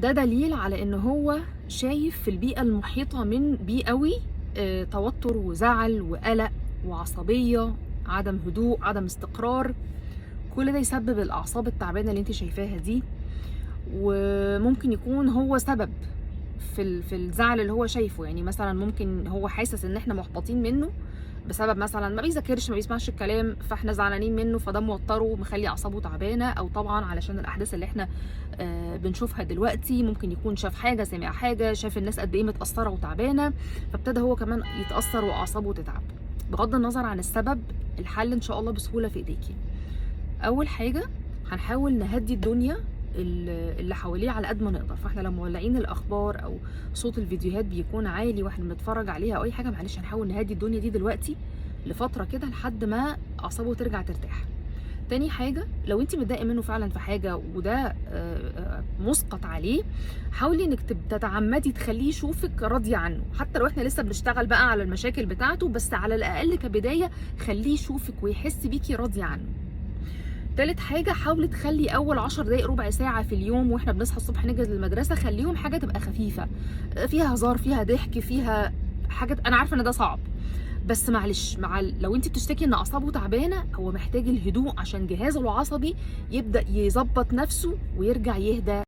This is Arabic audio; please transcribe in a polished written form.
ده دليل على ان هو شايف في البيئة المحيطة من بيه قوي توتر وزعل وقلق وعصبية، عدم هدوء، عدم استقرار. كل ده يسبب الاعصاب التعبانة اللي انت شايفاها دي، وممكن يكون هو سبب في الزعل اللي هو شايفه. يعني مثلا ممكن هو حاسس ان احنا محبطين منه بسبب مثلا ما بيذاكرش، ما بيسمعش الكلام، فاحنا زعلانين منه، فده موتره ومخلي اعصابه تعبانه. او طبعا علشان الاحداث اللي احنا بنشوفها دلوقتي، ممكن يكون شاف حاجه، سمع حاجه، شاف الناس قد ايه متاثره وتعبانه، فابتدى هو كمان يتاثر واعصابه تتعب. بغض النظر عن السبب، الحل ان شاء الله بسهوله في ايديكي. اول حاجه هنحاول نهدي الدنيا اللي حواليه على قد ما نقدر. فاحنا لما مولعين الاخبار او صوت الفيديوهات بيكون عالي واحنا بنتفرج عليها او اي حاجه، معلش هنحاول نهدي الدنيا دي دلوقتي لفتره كده لحد ما اعصابه ترجع ترتاح. تاني حاجه، لو انت متضايقه منه فعلا في حاجه وده مسقط عليه، حاولي انك تتعمدي تخليه يشوفك راضيه عنه، حتى لو احنا لسه بنشتغل بقى على المشاكل بتاعته، بس على الاقل كبدايه خليه يشوفك ويحس بيكي راضيه عنه. تالت حاجة، حاولي تخلي أول 10 دقايق ربع ساعة في اليوم واحنا بنصحى الصبح نجهز للمدرسة، خليهم حاجة تبقى خفيفة، فيها هزار، فيها ضحك، فيها حاجة. أنا عارفة إن ده صعب، بس معلش لو انت بتشتكي ان اعصابه تعبانه، هو محتاج الهدوء عشان جهازه العصبي يبدأ يظبط نفسه ويرجع يهدى.